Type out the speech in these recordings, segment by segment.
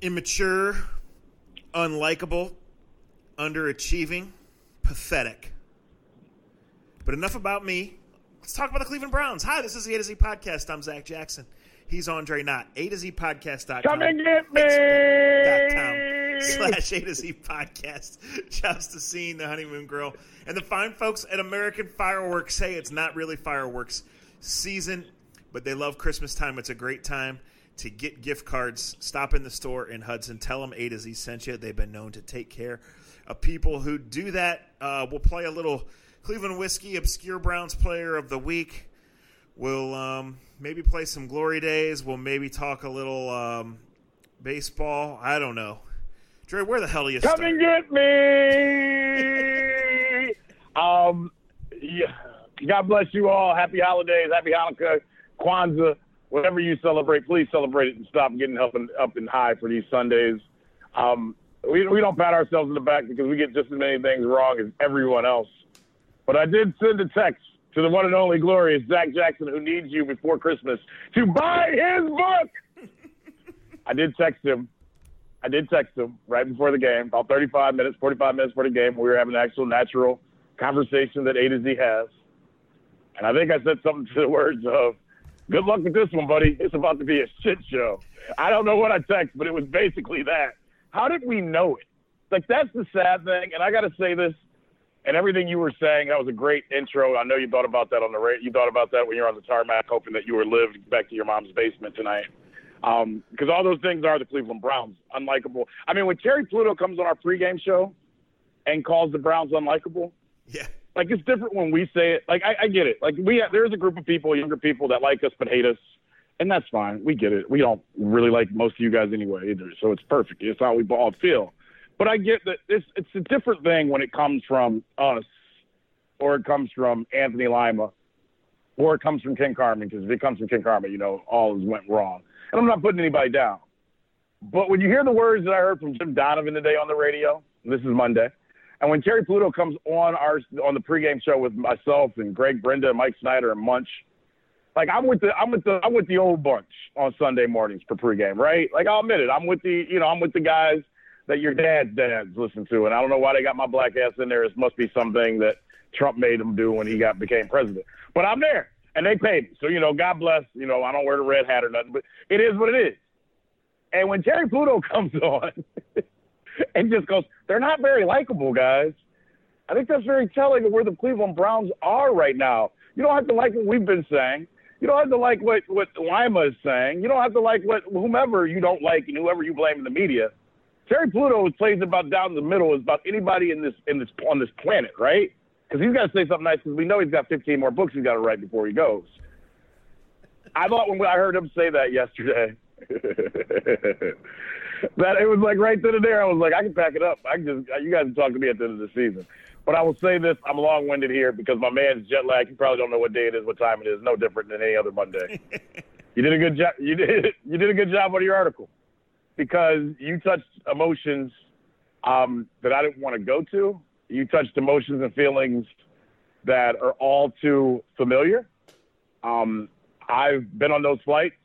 Immature, unlikable, underachieving, pathetic. But enough about me. Let's talk about the Cleveland Browns. Hi, this is the A to Z Podcast. I'm Zach Jackson. He's Andre Knott. A to Z Podcast.com. Come and get me! Facebook.com/A to Z Podcast. Shouts to Scene, the Honeymoon Grill, and the fine folks at American Fireworks. Hey, it's not really fireworks season, but they love Christmas time. It's a great time to get gift cards. Stop in the store in Hudson. Tell them A to Z sent you. They've been known to take care of people who do that. We'll play a little Cleveland Whiskey Obscure Browns Player of the Week. We'll maybe play some Glory Days. We'll maybe talk a little baseball. I don't know. Dre, where the hell do you start? Come and get me! Yeah. God bless you all. Happy holidays. Happy Hanukkah, Kwanzaa. Whatever you celebrate, please celebrate it and stop getting up and high for these Sundays. We don't pat ourselves in the back because we get just as many things wrong as everyone else. But I did send a text to the one and only glorious Zach Jackson, who needs you before Christmas, to buy his book. I did text him right before the game, about 45 minutes before the game. We were having an actual natural conversation that A to Z has. And I think I said something to the words of, good luck with this one, buddy. It's about to be a shit show. I don't know what I texted, but it was basically that. How did we know it? Like, that's the sad thing. And I got to say this, and everything you were saying, that was a great intro. I know you thought about that on the radio. You thought about that when you were on the tarmac, hoping that you were lived back to your mom's basement tonight. Because all those things are the Cleveland Browns, unlikable. I mean, when Terry Pluto comes on our pregame show and calls the Browns unlikable, yeah. Like, it's different when we say it. Like, I get it. Like, there's a group of people, younger people, that like us but hate us, and that's fine. We get it. We don't really like most of you guys anyway either, so it's perfect. It's how we all feel. But I get that it's a different thing when it comes from us, or it comes from Anthony Lima, or it comes from Ken Carman, because if it comes from Ken Carman, you know, all has went wrong. And I'm not putting anybody down. But when you hear the words that I heard from Jim Donovan today on the radio, and this is Monday, and when Terry Pluto comes on the pregame show with myself and Greg Brenda and Mike Snyder and Munch, like I'm with the old bunch on Sunday mornings for pregame, right? Like, I'll admit it, I'm with the guys that your dads listen to, and I don't know why they got my black ass in there. It must be something that Trump made him do when he became president. But I'm there, and they pay me, so God bless. I don't wear the red hat or nothing, but it is what it is. And when Terry Pluto comes on. And just goes, they're not very likable, guys. I think that's very telling of where the Cleveland Browns are right now. You don't have to like what we've been saying. You don't have to like what Lima is saying. You don't have to like what whomever you don't like and whoever you blame in the media. Terry Pluto plays about down the middle as about anybody on this planet, right? Because he's got to say something nice because we know he's got 15 more books he's got to write before he goes. I thought when I heard him say that yesterday, that it was like right then and there. I was like, I can pack it up. You guys can talk to me at the end of the season. But I will say this: I'm long-winded here because my man's jet lag. You probably don't know what day it is, what time it is. No different than any other Monday. You did a good job. You did a good job on your article because you touched emotions that I didn't want to go to. You touched emotions and feelings that are all too familiar. I've been on those flights.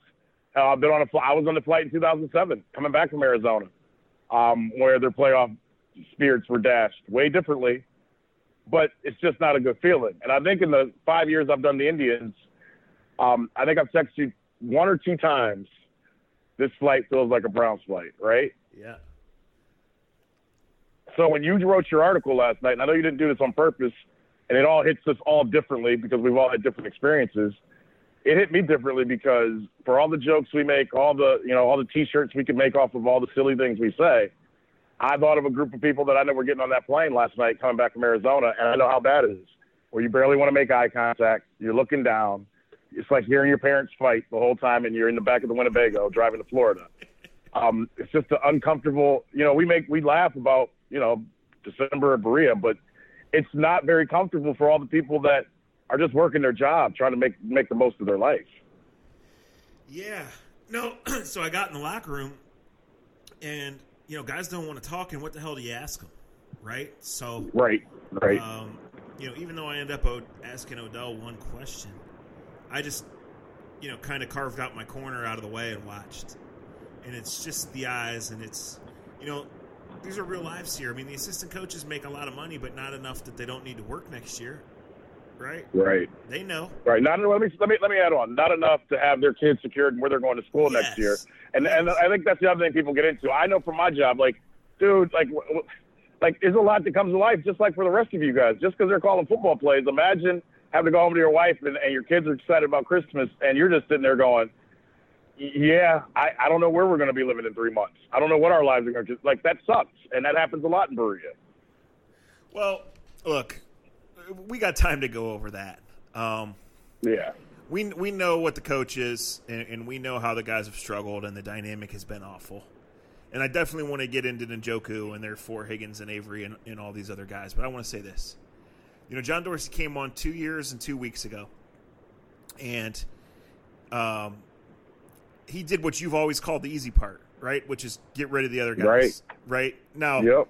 I was on the flight in 2007, coming back from Arizona, where their playoff spirits were dashed way differently, but it's just not a good feeling. And I think in the 5 years I've done the Indians, I think I've texted you one or two times, this flight feels like a Browns flight, right? Yeah. So when you wrote your article last night, and I know you didn't do this on purpose, and it all hits us all differently because we've all had different experiences, it hit me differently because for all the jokes we make, all the T-shirts we can make off of all the silly things we say, I thought of a group of people that I know were getting on that plane last night coming back from Arizona, and I know how bad it is, where you barely want to make eye contact. You're looking down. It's like hearing your parents fight the whole time, and you're in the back of the Winnebago driving to Florida. It's just an uncomfortable. We laugh about December of Berea, but it's not very comfortable for all the people that are just working their job, trying to make the most of their life. Yeah. No, so I got in the locker room, and, guys don't want to talk, and what the hell do you ask them, right? So Right. Even though I end up asking Odell one question, I just, kind of carved out my corner out of the way and watched. and it's just the eyes, and it's, these are real lives here. I mean, the assistant coaches make a lot of money, but not enough that they don't need to work next year, right? Right. They know. Right. Let me add on. Not enough to have their kids secured and where they're going to school next year. And I think that's the other thing people get into. I know from my job, like, dude, like there's a lot that comes to life, just like for the rest of you guys. Just because they're calling football plays, imagine having to go home to your wife and your kids are excited about Christmas, and you're just sitting there going, yeah, I don't know where we're going to be living in 3 months. I don't know what our lives are going to – like, that sucks, and that happens a lot in Berea. Well, look, we got time to go over that. Yeah. We know what the coach is, and we know how the guys have struggled, and the dynamic has been awful. And I definitely want to get into Njoku and therefore Higgins and Avery and all these other guys. But I want to say this. John Dorsey came on 2 years and 2 weeks ago. And he did what you've always called the easy part, right? Which is get rid of the other guys. Right? Now,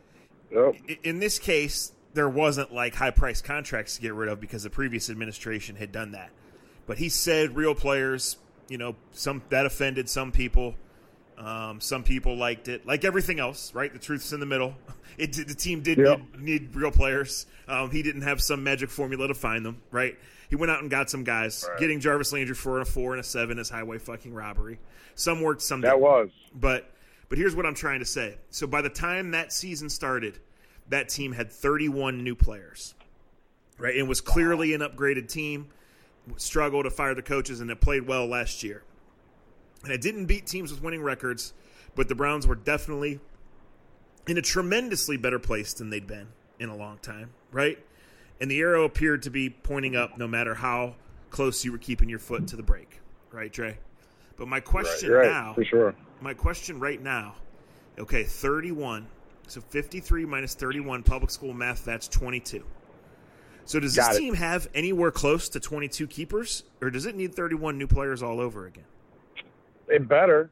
Yep. In this case, there wasn't like high-priced contracts to get rid of because the previous administration had done that. But he said real players, some that offended some people. Some people liked it, like everything else, right? The truth's in the middle. The team did need real players. He didn't have some magic formula to find them, right? He went out and got some guys. Right. Getting Jarvis Landry for a 4 and a 7 is highway fucking robbery. Some worked, some didn't. That was. But here's what I'm trying to say. So by the time that season started, that team had 31 new players, right? It was clearly an upgraded team. Struggled to fire the coaches, and it played well last year. And it didn't beat teams with winning records, but the Browns were definitely in a tremendously better place than they'd been in a long time, right? And the arrow appeared to be pointing up no matter how close you were keeping your foot to the brake, right, Trey? But my question now, for sure. My question right now, okay, 31, so 53 minus 31, public school math, that's 22. So does this team have anywhere close to 22 keepers, or does it need 31 new players all over again? It better,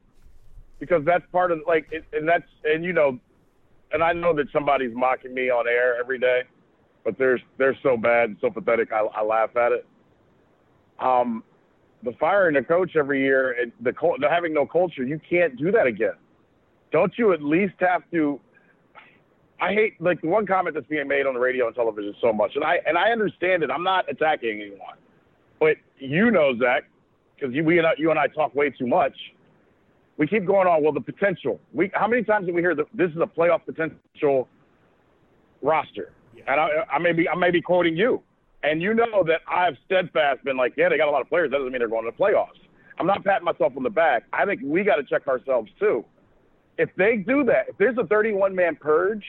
because that's part of and I know that somebody's mocking me on air every day, but they're so bad and so pathetic. I laugh at it. The firing a coach every year, and the having no culture, you can't do that again. Don't you at least have to? I hate the one comment that's being made on the radio and television so much, and I understand it. I'm not attacking anyone, but Zach. Because you and I talk way too much. We keep going on. Well, the potential. How many times did we hear that this is a playoff potential roster? Yeah. And I may be quoting you. And you know that I've steadfast been like, yeah, they got a lot of players. That doesn't mean they're going to the playoffs. I'm not patting myself on the back. I think we got to check ourselves too. If they do that, if there's a 31-man purge,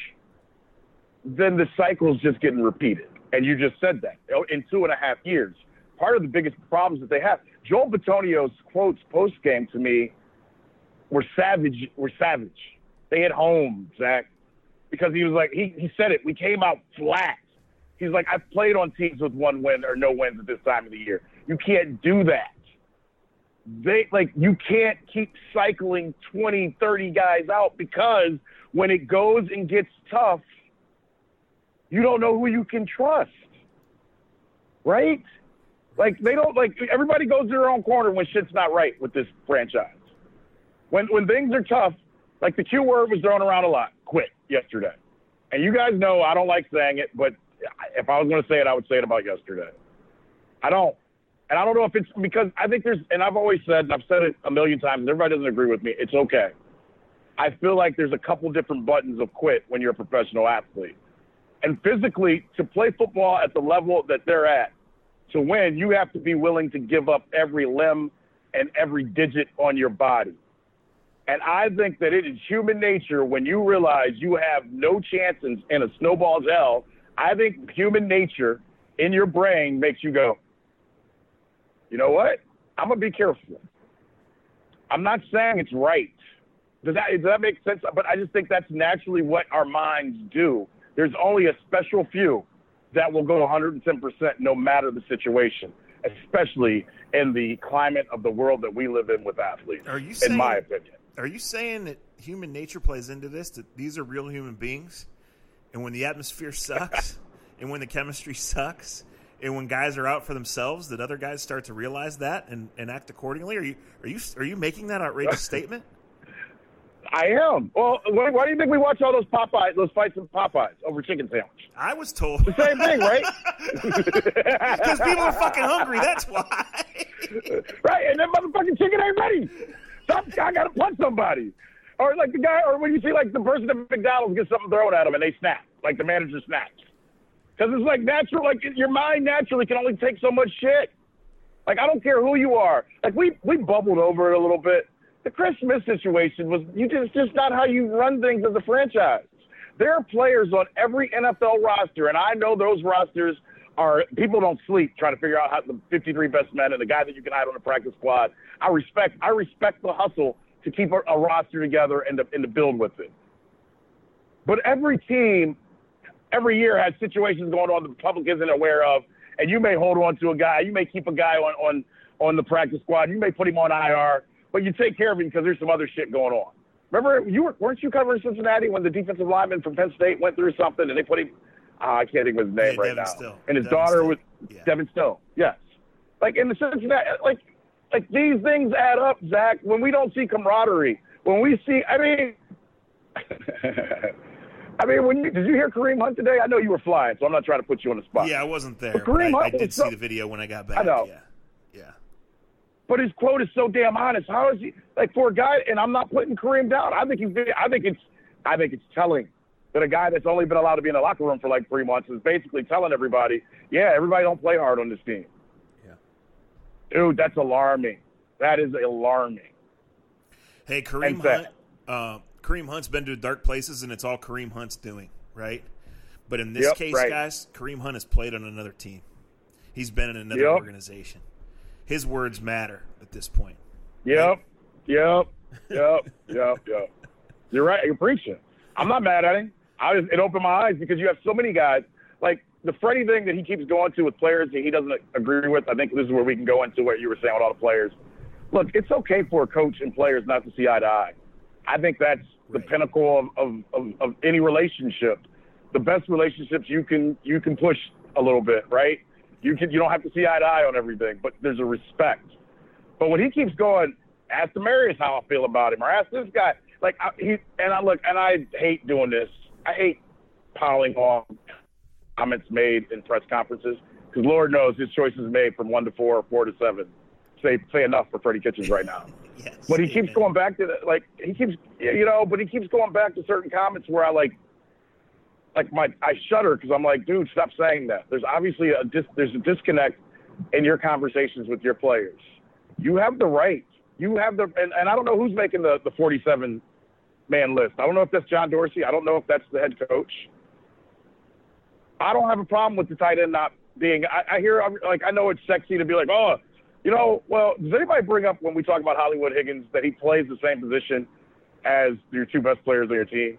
then the cycle's just getting repeated. And you just said that in 2.5 years. Part of the biggest problems that they have. Joel Bitonio's quotes post-game to me were savage. They hit home, Zach, because he was like, he said it. We came out flat. He's like, I've played on teams with 1 win or no wins at this time of the year. You can't do that. You can't keep cycling 20, 30 guys out, because when it goes and gets tough, you don't know who you can trust, right? Everybody goes to their own corner when shit's not right with this franchise. When things are tough, the Q word was thrown around a lot, quit, yesterday. And you guys know I don't like saying it, but if I was going to say it, I would say it about yesterday. I don't. And I don't know if it's because I think and I've always said, and I've said it a million times, and everybody doesn't agree with me, it's okay. I feel like there's a couple different buttons of quit when you're a professional athlete. And physically, to play football at the level that they're at, to win, you have to be willing to give up every limb and every digit on your body. And I think that it is human nature when you realize you have no chance in a snowball's hell. I think human nature in your brain makes you go, you know what? I'm going to be careful. I'm not saying it's right. Does that make sense? But I just think that's naturally what our minds do. There's only a special few that will go 110% no matter the situation, especially in the climate of the world that we live in with athletes, in my opinion. Are you saying that human nature plays into this, that these are real human beings, and when the atmosphere sucks, and when the chemistry sucks, and when guys are out for themselves, that other guys start to realize that and act accordingly? Are you making that outrageous statement? I am. Well, why do you think we watch all those fights in Popeyes over chicken sandwich? I was told. The same thing, right? Because people are fucking hungry, that's why. Right, and that motherfucking chicken ain't ready. Some guy got to punch somebody. Or like the guy, or when you see like the person at McDonald's get something thrown at them and they snap, like the manager snaps. Because it's like natural, like your mind naturally can only take so much shit. Like, I don't care who you are. Like, we bubbled over it a little bit. The Chris Smith situation was just not how you run things as a franchise. There are players on every NFL roster, and I know those rosters are – people don't sleep trying to figure out how the 53 best men and the guy that you can hide on the practice squad. I respect the hustle to keep a roster together and to build with it. But every team every year has situations going on the public isn't aware of, and you may hold on to a guy. You may keep a guy on the practice squad. You may put him on IR, but you take care of him because there's some other shit going on. Remember, weren't you covering Cincinnati when the defensive lineman from Penn State went through something and they put him I can't think of his name right Devin now. Still. And his Devin daughter Still. was Yeah. Devin Still. Yes. Like in the Cincinnati, like these things add up, Zach. When we don't see camaraderie, when we see, I mean, did you hear Kareem Hunt today? I know you were flying, so I'm not trying to put you on the spot. Yeah, I wasn't there, But but Kareem I Hunt did was see the video when I got back. I know. Yeah. But his quote is so damn honest. How is he like for a guy? And I'm not putting Kareem down. I think it's telling that a guy that's only been allowed to be in the locker room for like 3 months is basically telling everybody, yeah, everybody don't play hard on this team. Yeah. Dude, that's alarming. That is alarming. Hey, Kareem Hunt's been to dark places, and it's all Kareem Hunt's doing, right? But in this case, right. guys, Kareem Hunt has played on another team. He's been in another organization. His words matter at this point. Yep. You're right. You're preaching. I'm not mad at him. It opened my eyes because you have so many guys. Like the Freddie thing that he keeps going to with players that he doesn't agree with, I think this is where we can go into what you were saying with all the players. Look, it's okay for a coach and players not to see eye to eye. I think that's the pinnacle of any relationship. The best relationships you can push a little bit, right? You don't have to see eye to eye on everything, but there's a respect. But when he keeps going, ask Demarius how I feel about him, or ask this guy. Like I hate doing this. I hate piling on comments made in press conferences because Lord knows his choices made from 1 to 4 or 4 to 7 say enough for Freddie Kitchens right now. Yes, but he keeps going back to but he keeps going back to certain comments where I shudder because I'm like, dude, stop saying that. There's obviously there's a disconnect in your conversations with your players. You have the right. You have and I don't know who's making the 47-man list. I don't know if that's John Dorsey. I don't know if that's the head coach. I don't have a problem with the tight end not being. I hear I know it's sexy to be like, oh, well, does anybody bring up when we talk about Hollywood Higgins that he plays the same position as your two best players on your team,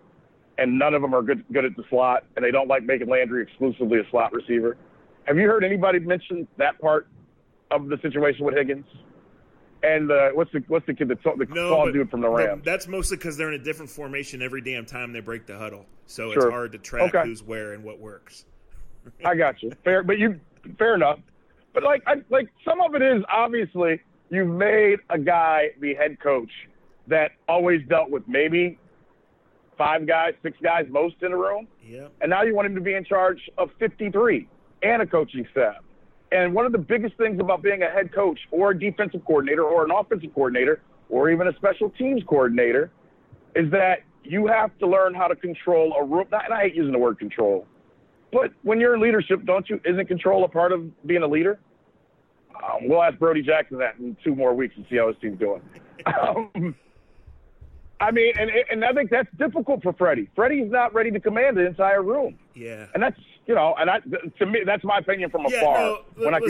and none of them are good at the slot, and they don't like making Landry exclusively a slot receiver? Have you heard anybody mention that part of the situation with Higgins? And what's the kid, the tall dude from the Rams? That's mostly because they're in a different formation every damn time they break the huddle, so it's hard to track who's where and what works. I got you. Fair enough. But some of it is obviously you've made a guy the head coach that always dealt with maybe 5 guys, 6 guys most in a room. Yeah. And now you want him to be in charge of 53 and a coaching staff. And one of the biggest things about being a head coach or a defensive coordinator or an offensive coordinator or even a special teams coordinator is that you have to learn how to control a room. And I hate using the word control, but when you're in leadership, isn't control a part of being a leader? We'll ask Brody Jackson that in 2 more weeks and see how his team's doing. I mean, and I think that's difficult for Freddie. Freddie's not ready to command the entire room. Yeah. And that's, to me, that's my opinion from afar. I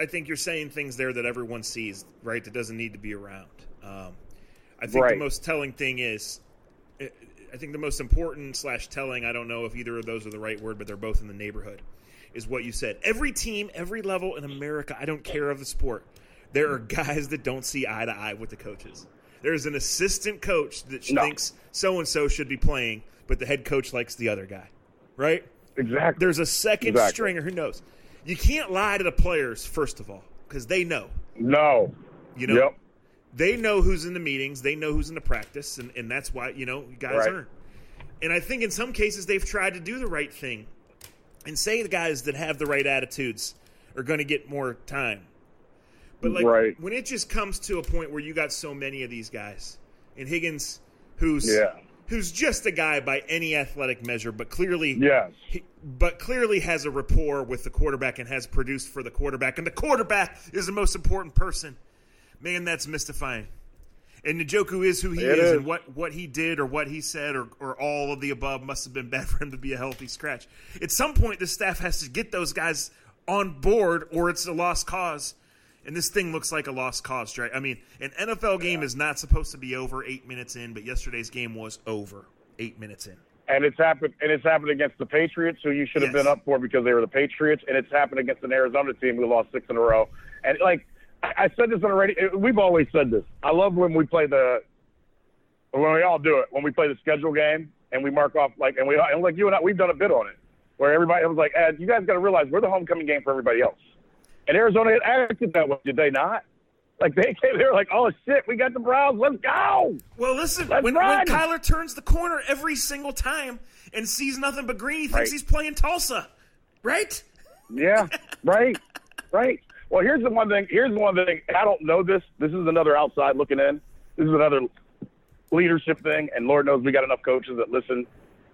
think you're saying things there that everyone sees, right, that doesn't need to be around. I think the most telling thing is, I think the most important / telling, I don't know if either of those are the right word, but they're both in the neighborhood, is what you said. Every team, every level in America, I don't care of the sport, there are guys that don't see eye to eye with the coaches. There's an assistant coach that thinks so-and-so should be playing, but the head coach likes the other guy, right? Exactly. There's a second stringer who knows. You can't lie to the players, first of all, because they know. No. Yep. They know who's in the meetings. They know who's in the practice, and that's why, guys aren't. And I think in some cases they've tried to do the right thing and say the guys that have the right attitudes are going to get more time. But, when it just comes to a point where you got so many of these guys, and Higgins, who's just a guy by any athletic measure, but clearly has a rapport with the quarterback and has produced for the quarterback, and the quarterback is the most important person. Man, that's mystifying. And Njoku is who he is, and what he did or what he said or all of the above must have been bad for him to be a healthy scratch. At some point, the staff has to get those guys on board, or it's a lost cause. And this thing looks like a lost cause, right? I mean, an NFL game is not supposed to be over 8 minutes in, but yesterday's game was over 8 minutes in. And it's happened against the Patriots, who you should have been up for because they were the Patriots, and it's happened against an Arizona team who lost 6 in a row. And I said this already. We've always said this. I love when we play when we all do it. When we play the schedule game and we mark off and you and I, we've done a bit on it where everybody was like, you guys got to realize we're the homecoming game for everybody else. And Arizona had acted that way, did they not? They were like, oh shit, we got the Browns, let's go. Well, listen, when Kyler turns the corner every single time and sees nothing but green, he thinks he's playing Tulsa, right? Yeah, right. Well, here's the one thing. I don't know this. This is another outside looking in. This is another leadership thing, and Lord knows we got enough coaches that listen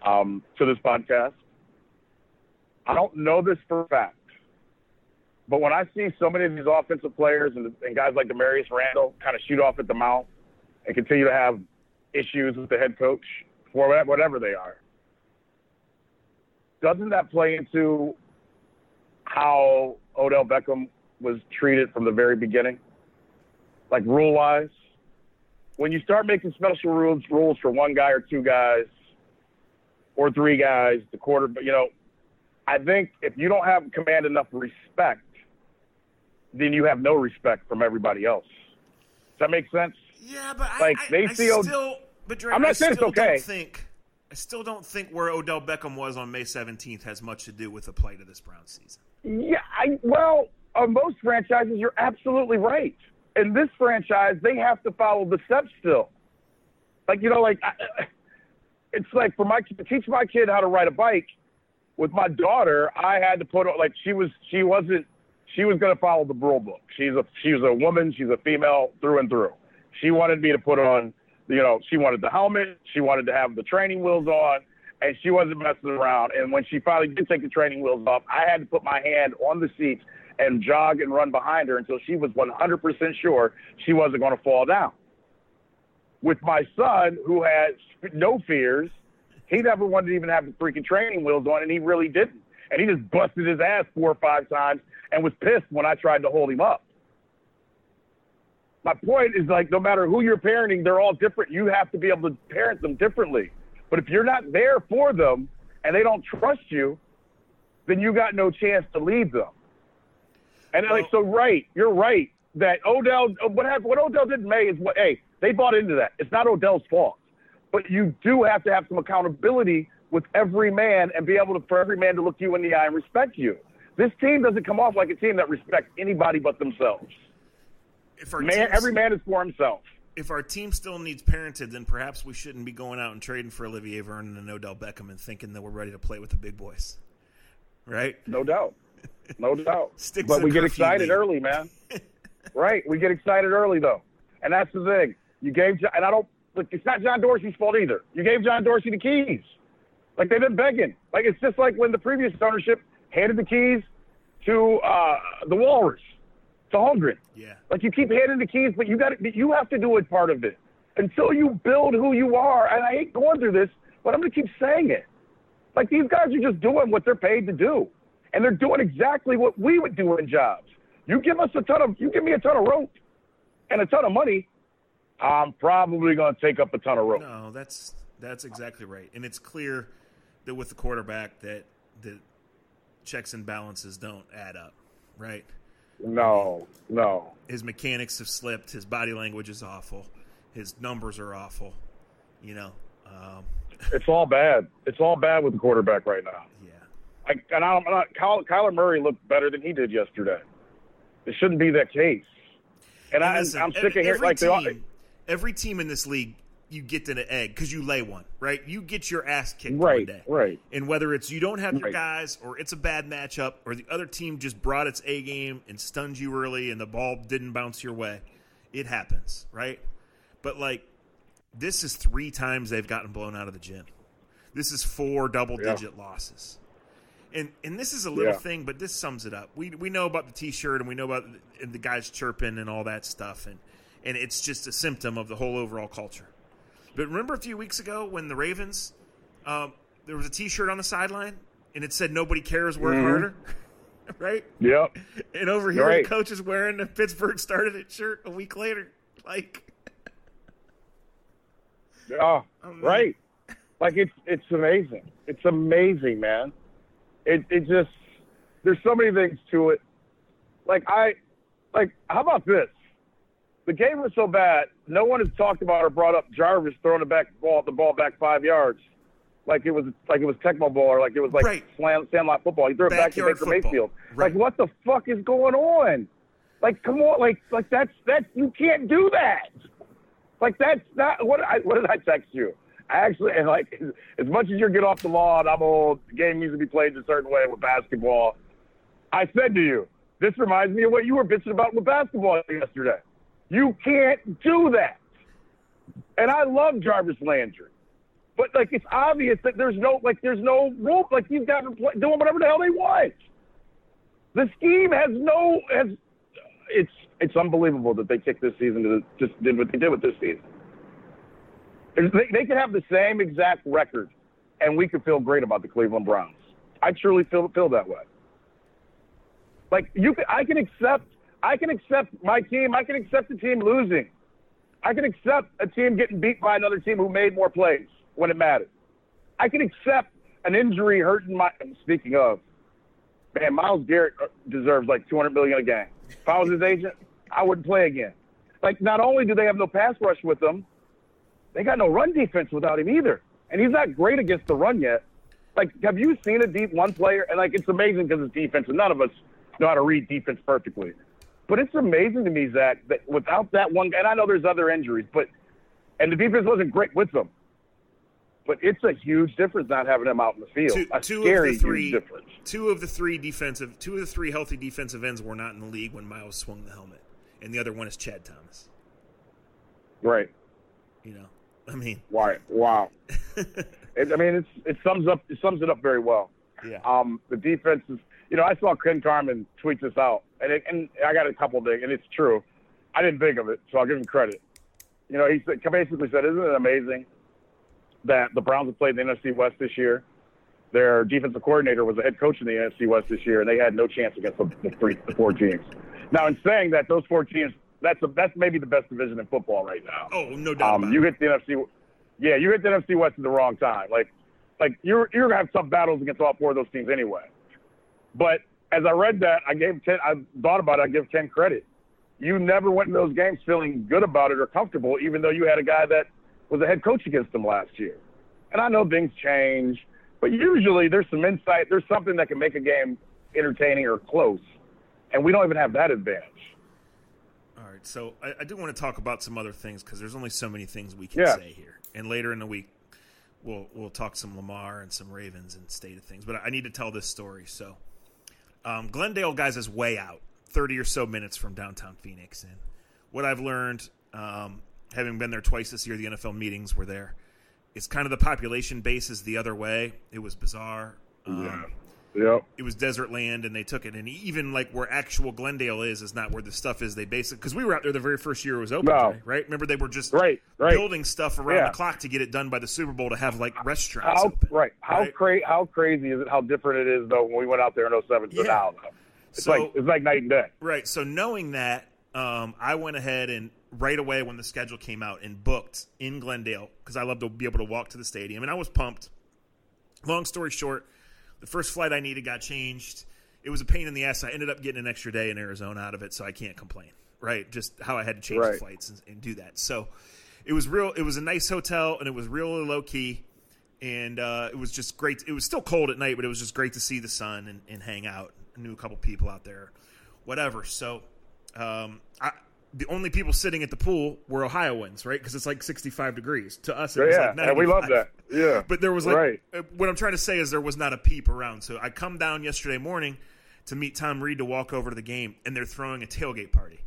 to this podcast. I don't know this for a fact, but when I see so many of these offensive players and guys like Demarius Randall kind of shoot off at the mouth and continue to have issues with the head coach for whatever they are, doesn't that play into how Odell Beckham was treated from the very beginning? Rule-wise? When you start making special rules for one guy or two guys or three guys, the quarter, I think if you don't have command enough respect, then you have no respect from everybody else. Does that make sense? Yeah, but I'm not saying it's okay. I still don't think where Odell Beckham was on May 17th has much to do with the plight of this Browns season. Yeah, on most franchises, you're absolutely right. In this franchise, they have to follow the steps still. It's like to teach my kid how to ride a bike. With my daughter, I had to put she was going to follow the rule book. She was a woman. She's a female through and through. She wanted me to put on, she wanted the helmet. She wanted to have the training wheels on, and she wasn't messing around. And when she finally did take the training wheels off, I had to put my hand on the seat and jog and run behind her until she was 100% sure she wasn't going to fall down. With my son, who has no fears, he never wanted to even have the freaking training wheels on, and he really didn't. And he just busted his ass 4 or 5 times and was pissed when I tried to hold him up. My point is, no matter who you're parenting, they're all different. You have to be able to parent them differently. But if you're not there for them and they don't trust you, then you got no chance to lead them. And you're right that Odell, what Odell did in May is they bought into that. It's not Odell's fault. But you do have to have some accountability with every man and be able for every man to look you in the eye and respect you. This team doesn't come off like a team that respects anybody but themselves. Every man is for himself. If our team still needs parented, then perhaps we shouldn't be going out and trading for Olivier Vernon and Odell Beckham and thinking that we're ready to play with the big boys. Right? No doubt. But we get excited early, man. Right? We get excited early, though. And that's the thing. It's not John Dorsey's fault either. You gave John Dorsey the keys. They've been begging. It's just like when the previous ownership handed the keys to the Walrus, to Holmgren. Yeah. You keep handing the keys, but you have to do it part of it until you build who you are. And I hate going through this, but I'm going to keep saying it. These guys are just doing what they're paid to do, and they're doing exactly what we would do in jobs. You give me a ton of rope and a ton of money, I'm probably going to take up a ton of rope. No, that's exactly right. And it's clear that with the quarterback that the checks and balances don't add up, right? No. His mechanics have slipped. His body language is awful. His numbers are awful. It's all bad. It's all bad with the quarterback right now. Yeah. Kyler Murray looked better than he did yesterday. It shouldn't be that case. And listen, I'm sick of hearing every team in this league, you get an egg because you lay one, right? You get your ass kicked right, one day. Right. And whether it's you don't have your right. guys or it's a bad matchup or the other team just brought its A game and stunned you early and the ball didn't bounce your way, it happens, right? But, like, this is 3 times they've gotten blown out of the gym. This is 4 double-digit losses. And this is a little thing, but this sums it up. We know about the T-shirt and we know about the guys chirping and all that stuff, and it's just a symptom of the whole overall culture. But remember a few weeks ago when the Ravens, there was a T-shirt on the sideline, and it said nobody cares, work harder, right? Yep. And over here the coach is wearing the Pittsburgh started it shirt a week later. Like, right. Like, it's amazing. It's amazing, man. It just, there's so many things to it. Like, how about this? The game was so bad, no one has talked about or brought up Jarvis throwing the ball back 5 yards, like it was Tecmo Bowl or like it was like sandlot football. He threw it back to Baker Mayfield. Right. Like, what the fuck is going on? Like, come on, like that's you can't do that. Like, that's not what did I text you? I actually, and like, as much as you're get off the lawn, I'm old. The game needs to be played a certain way with basketball. I said to you, this reminds me of what you were bitching about with basketball yesterday. You can't do that. And I love Jarvis Landry. But, like, it's obvious that there's no rule. Like, these guys are doing whatever the hell they want. The scheme it's unbelievable that they kicked this season just did what they did with this season. They could have the same exact record, and we could feel great about the Cleveland Browns. I truly feel that way. Like, I can accept my team. I can accept the team losing. I can accept a team getting beat by another team who made more plays when it mattered. I can accept an injury hurting my. Speaking of, man, Myles Garrett deserves like $200 million a game. If I was his agent, I wouldn't play again. Like, not only do they have no pass rush with them, they got no run defense without him either. And he's not great against the run yet. Like, have you seen a deep one player? And, like, it's amazing because it's defense, and none of us know how to read defense perfectly. But it's amazing to me, Zach, that without that one guy, and I know there's other injuries, and the defense wasn't great with them. But it's a huge difference not having them out in the field. Huge difference. Two of the three healthy defensive ends were not in the league when Myles swung the helmet, and the other one is Chad Thomas. Right. You know, I mean, wow. It sums it up very well. Yeah. The defense is. You know, I saw Ken Carman tweet this out, and I got a couple of things, and it's true. I didn't think of it, so I'll give him credit. You know, he basically said, isn't it amazing that the Browns have played the NFC West this year? Their defensive coordinator was the head coach in the NFC West this year, and they had no chance against the 4 teams. Now, in saying that, those 4 teams, that's maybe the best division in football right now. Oh, no doubt about you hit the NFC. Yeah, you hit the NFC West at the wrong time. Like you're going to have tough battles against all 4 of those teams anyway. But as I read that, I thought about it, I give Ken credit. You never went in those games feeling good about it or comfortable, even though you had a guy that was a head coach against them last year. And I know things change, but usually there's some insight. There's something that can make a game entertaining or close. And we don't even have that advantage. All right, so I do want to talk about some other things because there's only so many things we can say here. And later in the week, we'll talk some Lamar and some Ravens and state of things. But I need to tell this story, so... Glendale, guys, is way out, 30 or so minutes from downtown Phoenix. And what I've learned, having been there twice this year, the NFL meetings were there, it's kind of the population base is the other way. It was bizarre. It was desert land, and they took it. And even like where actual Glendale is not where the stuff is. They basically, because we were out there the very first year it was open, right? Remember, they were just building stuff around the clock to get it done by the Super Bowl to have like restaurants open. Right. How crazy is it? How different it is though when we went out there in 2007 to now. It's like night and day. Right. So knowing that, I went ahead and right away when the schedule came out and booked in Glendale because I love to be able to walk to the stadium, and I was pumped. Long story short. The first flight I needed got changed. It was a pain in the ass. I ended up getting an extra day in Arizona out of it, so I can't complain, right? Just how I had to change the flights and do that. So it was real. It was a nice hotel, and it was really low-key, and it was just great. It was still cold at night, but it was just great to see the sun and hang out. I knew a couple people out there, whatever. So the only people sitting at the pool were Ohioans, right? Because it's like 65 degrees. To us, it was like 95. And we love that. Yeah. But there was what I'm trying to say is there was not a peep around. So I come down yesterday morning to meet Tom Reed to walk over to the game, and they're throwing a tailgate party.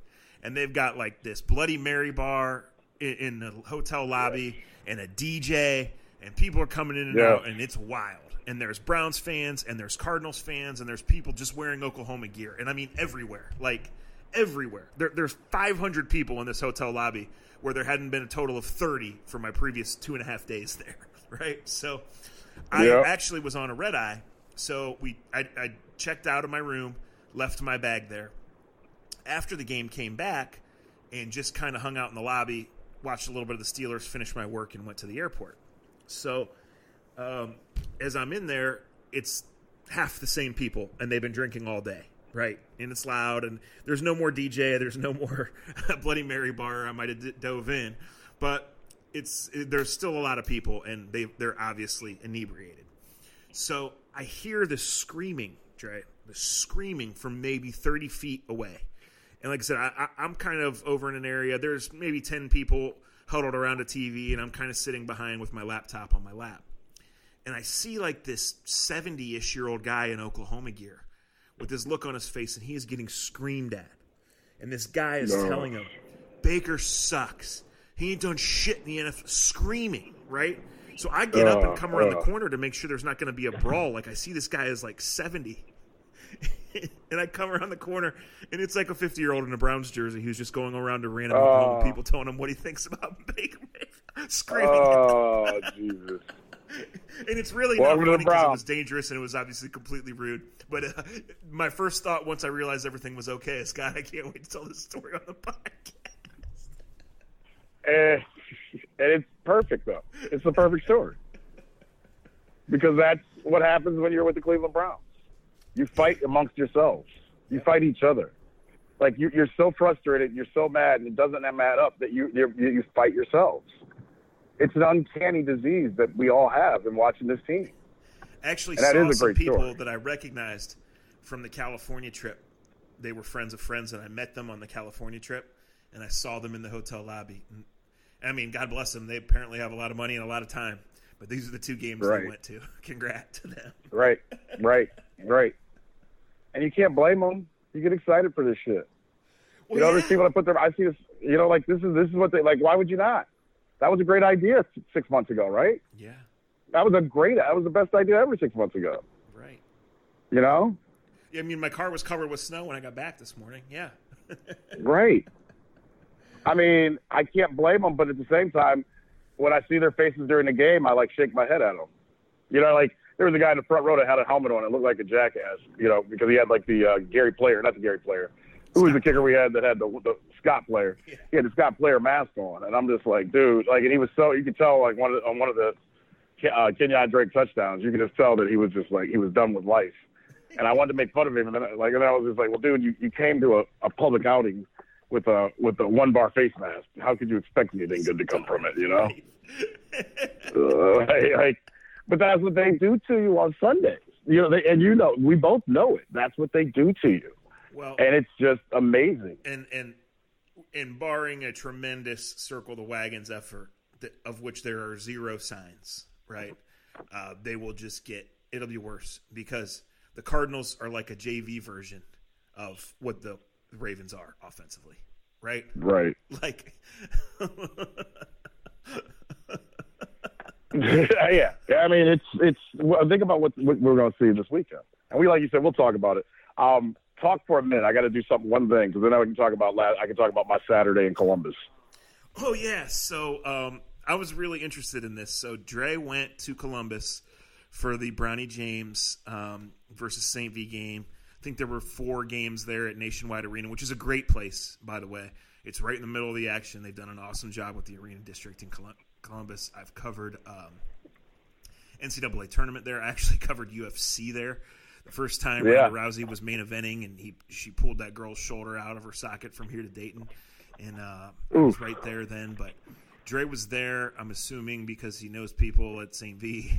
And they've got like this Bloody Mary bar in the hotel lobby and a DJ, and people are coming in and out, and it's wild. And there's Browns fans, and there's Cardinals fans, and there's people just wearing Oklahoma gear. And I mean everywhere. Like, everywhere. There's 500 people in this hotel lobby where there hadn't been a total of 30 for my previous 2.5 days there, right? So I actually was on a red eye. So I checked out of my room, left my bag there. After the game, came back and just kind of hung out in the lobby, watched a little bit of the Steelers, finished my work, and went to the airport. So as I'm in there, it's half the same people, and they've been drinking all day. Right, and it's loud, and there's no more DJ, there's no more Bloody Mary bar I might have dove in, but there's still a lot of people, and they're obviously inebriated. So I hear this screaming, Dre, from maybe 30 feet away. And like I said, I'm kind of over in an area, there's maybe 10 people huddled around a TV, and I'm kind of sitting behind with my laptop on my lap. And I see like this 70-ish-year-old guy in Oklahoma gear with this look on his face, and he is getting screamed at. And this guy is telling him, Baker sucks. He ain't done shit in the NFL. Screaming, right? So I get up and come around the corner to make sure there's not going to be a brawl. Like, I see this guy is like 70. And I come around the corner, and it's like a 50-year-old in a Browns jersey who's just going around to random Oklahoma people telling him what he thinks about Baker Mayfield. Screaming at them. Jesus. And it's really not funny because it was dangerous and it was obviously completely rude. But my first thought once I realized everything was okay is, God, I can't wait to tell this story on the podcast. And it's perfect, though. It's the perfect story. Because that's what happens when you're with the Cleveland Browns. You fight amongst yourselves. You fight each other. Like, you're so frustrated, you're so mad, and it doesn't add up that you fight yourselves. It's an uncanny disease that we all have in watching this team. Actually, saw some people that I recognized from the California trip. They were friends of friends, and I met them on the California trip, and I saw them in the hotel lobby. And, I mean, God bless them. They apparently have a lot of money and a lot of time, but these are the two games they went to. Congrats to them. Right. And you can't blame them. You get excited for this shit. Well, there's people that put their – I see this, like this is what they – like, why would you not? That was a great idea 6 months ago, right? Yeah. That was the best idea ever 6 months ago. Right. Yeah, I mean, my car was covered with snow when I got back this morning. Yeah. Right. I mean, I can't blame them, but at the same time, when I see their faces during the game, I, like, shake my head at them. Like, there was a guy in the front row that had a helmet on. It looked like a jackass, because he had, like, the Gary Player, not the Gary Player. Who was the kicker we had that had the Scott Player? Yeah. He had the Scott Player mask on, and I'm just like, dude, like, and he was so, you could tell, like, on one of the Kenyon Drake touchdowns, you could just tell that he was just like, he was done with life. And I wanted to make fun of him, and then I was just like, well, dude, you came to a public outing with a 1-bar face mask. How could you expect anything good to come from it? But that's what they do to you on Sundays. We both know it. That's what they do to you. Well, and it's just amazing. And barring a tremendous circle the wagons effort, of which there are zero signs, right? They will just it'll be worse because the Cardinals are like a JV version of what the Ravens are offensively, right? Right. Like, yeah. I mean, it's. Think about what we're going to see this weekend, and like you said, we'll talk about it. Talk for a minute. I got to do one thing because then I can talk about my Saturday in Columbus. Oh yeah. So I was really interested in this. So Dre went to Columbus for the Bronny James versus St. V game. I think there were 4 games there at Nationwide Arena, which is a great place, by the way. It's right in the middle of the action. They've done an awesome job with the Arena District in Columbus. I've covered NCAA tournament there. I actually covered UFC there. The first time Ronda Rousey was main eventing, and she pulled that girl's shoulder out of her socket from here to Dayton, and I was right there then. But Dre was there, I'm assuming, because he knows people at St. V.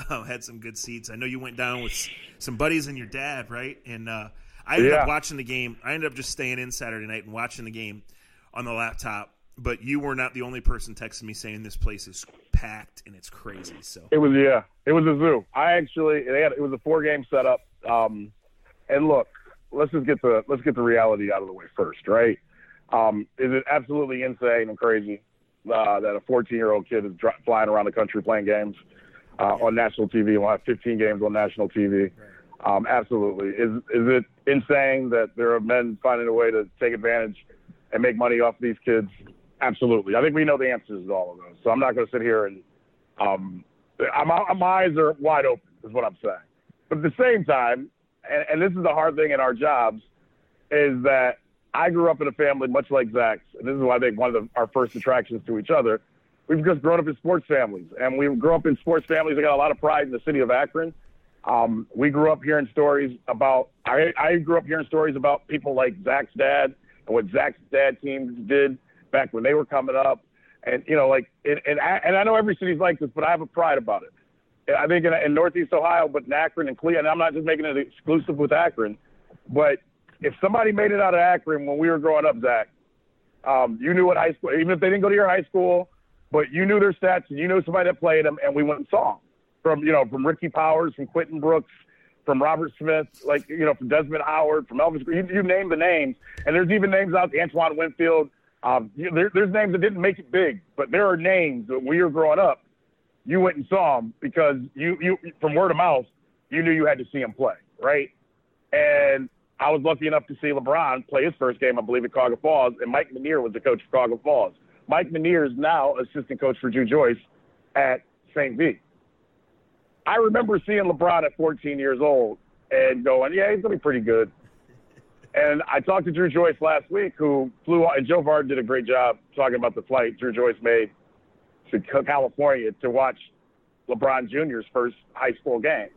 Had some good seats. I know you went down with some buddies and your dad, right? And I ended up watching the game. I ended up just staying in Saturday night and watching the game. on the laptop. But you were not the only person texting me saying this place is packed and it's crazy. So it was a zoo. It was a 4-game setup. And look, let's get the reality out of the way first, right? Is it absolutely insane and crazy that a 14-year-old kid is flying around the country playing games on national TV? We'll have 15 games on national TV. Absolutely. Is it insane that there are men finding a way to take advantage and make money off these kids? Absolutely. I think we know the answers to all of those. So I'm not going to sit here and my eyes are wide open is what I'm saying. But at the same time, and this is the hard thing in our jobs, is that I grew up in a family much like Zach's, and this is why I think one of our first attractions to each other. We've just grown up in sports families, and we grew up in sports families that got a lot of pride in the city of Akron. We grew up hearing stories about I grew up hearing stories about people like Zach's dad and what Zach's dad teams did back when they were coming up. And, you know, like, and I know every city's like this, but I have a pride about it. I think in Northeast Ohio, but in Akron and Cleveland, and I'm not just making it exclusive with Akron, but if somebody made it out of Akron when we were growing up, Zach, you knew what high school, even if they didn't go to your high school, but you knew their stats and you knew somebody that played them, and we went and saw them. From Ricky Powers, from Quentin Brooks, from Robert Smith, from Desmond Howard, from Elvis, you name the names. And there's even names out, Antoine Winfield. There's names that didn't make it big, but there are names that when you were growing up, you went and saw them because you from word of mouth, you knew you had to see them play, right? And I was lucky enough to see LeBron play his first game, I believe, at Cuyahoga Falls, and Mike Menier was the coach for Cuyahoga Falls. Mike Menier is now assistant coach for Drew Joyce at St. V. I remember seeing LeBron at 14 years old and going, yeah, he's going to be pretty good. And I talked to Drew Joyce last week, who flew out, and Joe Vard did a great job talking about the flight Drew Joyce made to California to watch LeBron Jr.'s first high school game.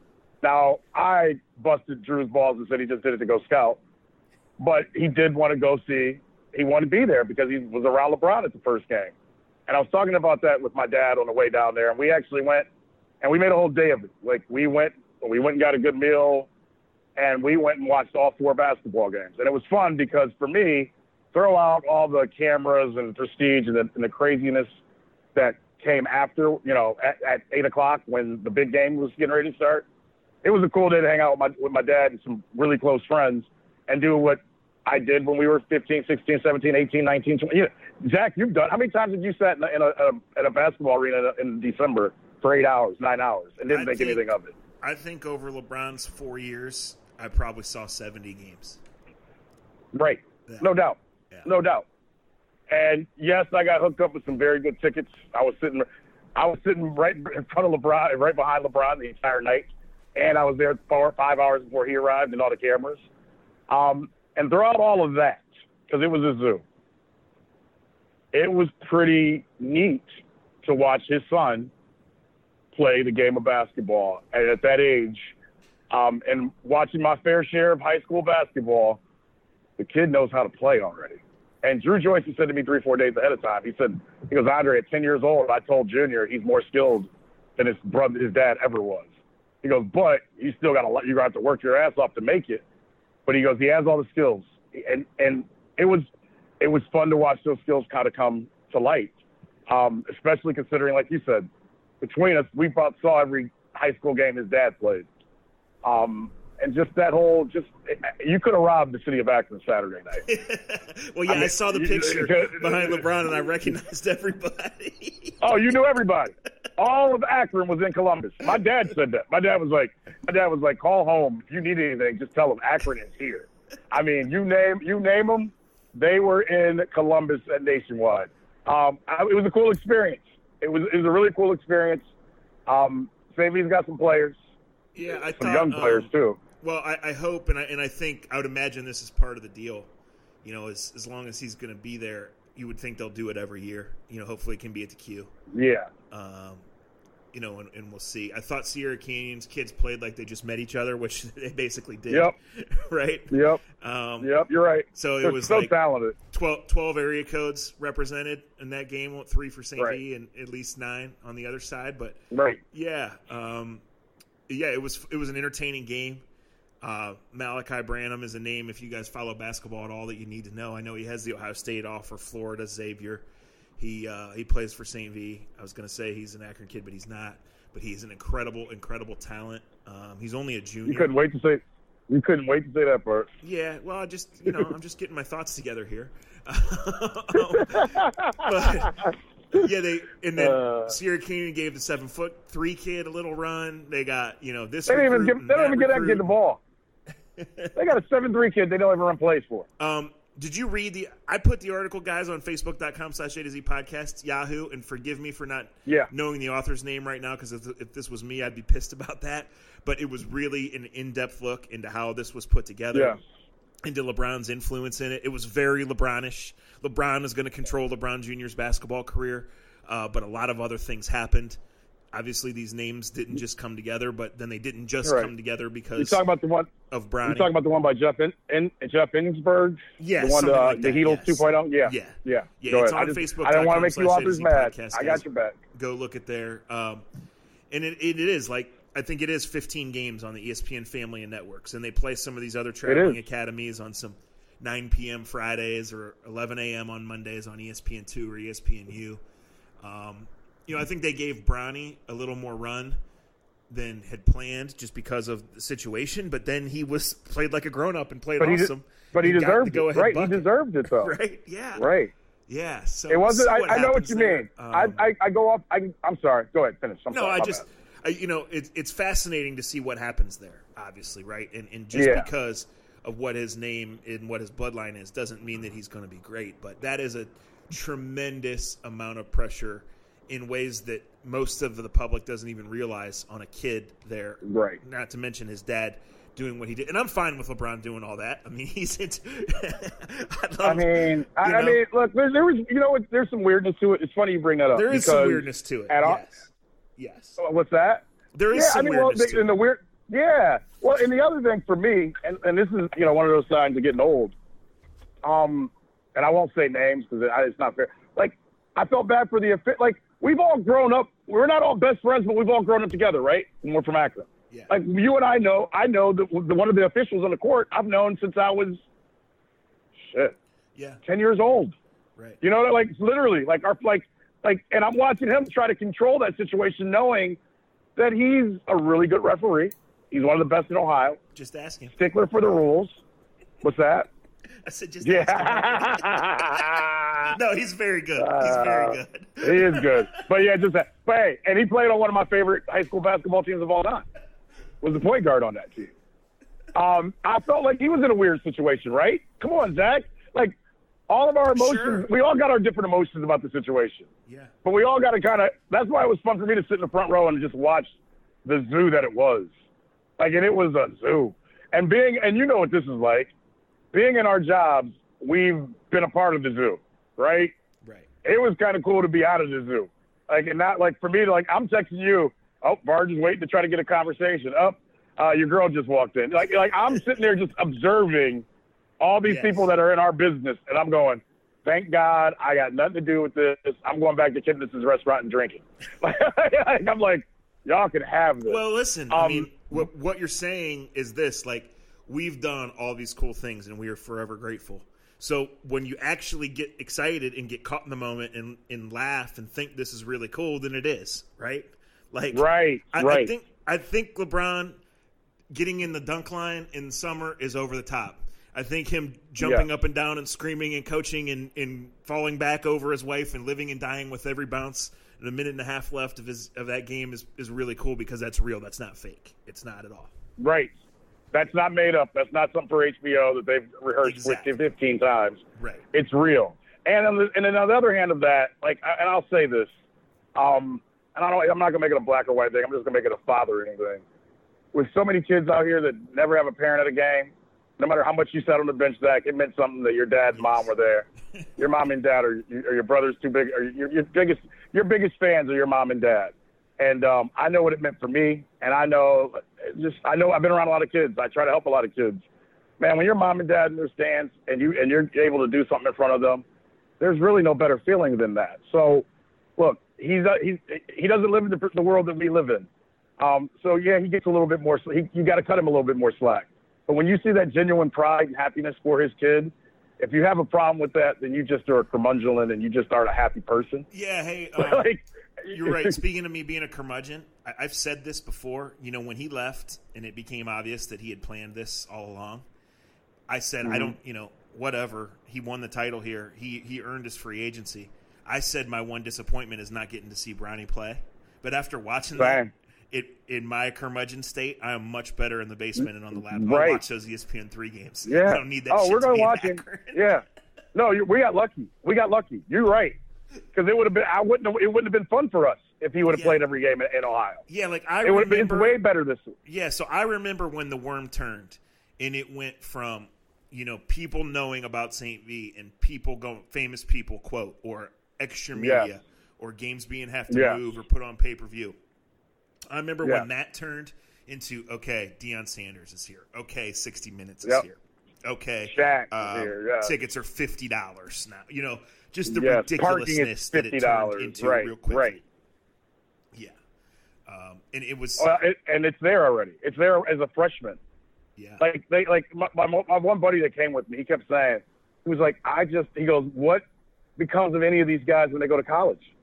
Now, I busted Drew's balls and said he just did it to go scout, but he did want to go see. He wanted to be there because he was around LeBron at the first game. And I was talking about that with my dad on the way down there, and we actually went, and we made a whole day of it. Like, we went and got a good meal, and we went and watched all 4 basketball games. And it was fun because, for me, throw out all the cameras and prestige and the craziness that came after, at 8 o'clock when the big game was getting ready to start. It was a cool day to hang out with my dad and some really close friends and do what I did when we were 15, 16, 17, 18, 19, 20. Zach, you've done – how many times have you sat in a basketball arena in December for 8 hours, 9 hours, and didn't think anything of it? I think over LeBron's 4 years, I probably saw 70 games. Right. Yeah. No doubt. Yeah. No doubt. And, yes, I got hooked up with some very good tickets. I was sitting right in front of LeBron, right behind LeBron the entire night. And I was there 4 or 5 hours before he arrived and all the cameras. And throughout all of that, because it was a zoo, it was pretty neat to watch his son play the game of basketball. And at that age, and watching my fair share of high school basketball, the kid knows how to play already. And Drew Joyce said to me 3 or 4 days ahead of time, he goes, Andre, at 10 years old, I told Junior he's more skilled than his dad ever was. He goes, but you still you're going to have to work your ass off to make it. But he goes, he has all the skills. And it was fun to watch those skills kind of come to light, especially considering, like you said, between us, we saw every high school game his dad played. And just that whole, you could have robbed the city of Akron Saturday night. Well, yeah, I saw the picture behind LeBron, and I recognized everybody. Oh, you knew everybody. All of Akron was in Columbus. My dad said that. My dad was like, call home. If you need anything, just tell them Akron is here. I mean, you name them, they were in Columbus and Nationwide. It was a cool experience. It was a really cool experience. St. V's got some players. Yeah, I some thought, young players too. Well, I hope, and I think, I would imagine this is part of the deal. As long as he's going to be there, you would think they'll do it every year. Hopefully it can be at the Q. Yeah. And we'll see. I thought Sierra Canyon's kids played like they just met each other, which they basically did. Yep. Right? Yep. Yep, you're right. So They're it was so like talented. 12 area codes represented in that game, 3 for St. Right. V and at least 9 on the other side. But right. yeah, it was an entertaining game. Malachi Branham is a name, if you guys follow basketball at all, that you need to know. I know he has the Ohio State offer, Florida, Xavier. He plays for St. V. I was going to say he's an Akron kid, but he's not. But he's an incredible, incredible talent. He's only a junior. You couldn't wait to say that part. Yeah, well, I'm just getting my thoughts together here. Sierra Canyon gave the 7'3" kid a little run. They got this. They don't even get that kid the ball. They got a 7'3" kid they don't even run plays for. Did you read I put the article, guys, on Facebook.com/A-to-Z podcast, Yahoo, and forgive me for not knowing the author's name right now, because if this was me, I'd be pissed about that. But it was really an in-depth look into how this was put together, into LeBron's influence in it. It was very LeBronish. LeBron is going to control LeBron Jr.'s basketball career, but a lot of other things happened. Obviously, these names didn't just come together, but then they didn't just come together because you talking about the one of Bronny. You talking about the one by Jeff Innsbruck? Yeah, the one like the Heatles 2.0. Yeah. Go it's ahead. on Facebook. I don't want to make you authors mad. Podcast, I got your back. Go look at there, and it is like I think it is 15 games on the ESPN family and networks, and they play some of these other traveling academies on some 9 p.m. Fridays or 11 a.m. on Mondays on ESPN2 or ESPNU. I think they gave Bronny a little more run than had planned just because of the situation, but then he played like a grown-up and played awesome. But he deserved it, right? Bucket. He deserved it, though. Right, yeah. Right. Yeah, so it wasn't. I know what you there. mean. I go up. I'm sorry. Go ahead. Finish. It's fascinating to see what happens there, obviously, right? And just because of what his name and what his bloodline is doesn't mean that he's going to be great, but that is a tremendous amount of pressure in ways that most of the public doesn't even realize on a kid there. Right. Not to mention his dad doing what he did. And I'm fine with LeBron doing all that. I mean, he's into I mean, look, there's some weirdness to it. It's funny you bring that up. There is some weirdness to it. Yes. What's that? There is some weirdness to it. Well, and the other thing for me, and this is, one of those signs of getting old, and I won't say names because it's not fair. Like, I felt bad for we've all grown up. We're not all best friends, but we've all grown up together, right? And we're from Akron. Yeah. Like, you and I know that one of the officials on the court I've known since I was, 10 years old. Right. Literally, and I'm watching him try to control that situation knowing that he's a really good referee. He's one of the best in Ohio. Just asking. Stickler for the rules. What's that? I said just No, he's very good. He's very good. He is good. But hey, and he played on one of my favorite high school basketball teams of all time. Was the point guard on that team. I felt like he was in a weird situation, right? Come on, Zach. Like, all of our emotions, we all got our different emotions about the situation. Yeah. But we all got to that's why it was fun for me to sit in the front row and just watch the zoo that it was. And it was a zoo. And you know what this is like. Being in our jobs, we've been a part of the zoo, right? Right. It was kind of cool to be out of the zoo. And not for me to I'm texting you, Barge is waiting to try to get a conversation. Your girl just walked in. I'm sitting there just observing all these people that are in our business, and I'm going, thank God I got nothing to do with this. I'm going back to Kipnis's restaurant and drinking. I'm like, y'all can have this. Well, listen, I mean, what you're saying is this, we've done all these cool things, and we are forever grateful. So when you actually get excited and get caught in the moment and laugh and think this is really cool, then it is, right? Right. I think LeBron getting in the dunk line in summer is over the top. I think him jumping up and down and screaming and coaching and falling back over his wife and living and dying with every bounce and a minute and a half left of that game is really cool because that's real. That's not fake. It's not at all. Right. That's not made up. That's not something for HBO that they've rehearsed 15 times. Right. It's real. And on the other hand of that, and I'll say this, and I'm not gonna make it a black or white thing. I'm just gonna make it a father-ing thing. With so many kids out here that never have a parent at a game, no matter how much you sat on the bench, Zach, it meant something that your dad and mom were there. Your mom and dad or your brother's too big, or your biggest fans are your mom and dad. And I know what it meant for me, and I know I've been around a lot of kids. I try to help a lot of kids. Man, when your mom and dad in their stands and you're able to do something in front of them, there's really no better feeling than that. So, look, he doesn't live in the world that we live in. He gets a little bit more. You got to cut him a little bit more slack. But when you see that genuine pride and happiness for his kid, if you have a problem with that, then you just are a curmudgeon and you just aren't a happy person. Yeah, hey, Like, you're right. Speaking of me being a curmudgeon, I've said this before. You know, when he left and it became obvious that he had planned this all along, I said, I don't, whatever. He won the title here. He earned his free agency. I said my one disappointment is not getting to see Bronny play. But after watching that, in my curmudgeon state, I am much better in the basement and on the laptop. Right. I'll watch those ESPN3 games. Yeah. I don't need that shit we're to gonna be in watch it. Akron. Yeah. No, we got lucky. We got lucky. You're right. Because it would have been. It wouldn't have been fun for us if he would have played every game in Ohio. Yeah, like it would have been. It's way better this week. Yeah, so I remember when the worm turned, and it went from people knowing about St. V and people going, famous people quote, or extra media, or games being have to move or put on pay-per-view. I remember when that turned into, okay, Deion Sanders is here. Okay, 60 Minutes is here. Okay, Shaq is here. Tickets are $50 now. Just the ridiculousness that it turned into real quickly. Right. Yeah. And it was... and it's there already. It's there as a freshman. Yeah. My one buddy that came with me, he kept saying, he was like, he goes, what becomes of any of these guys when they go to college?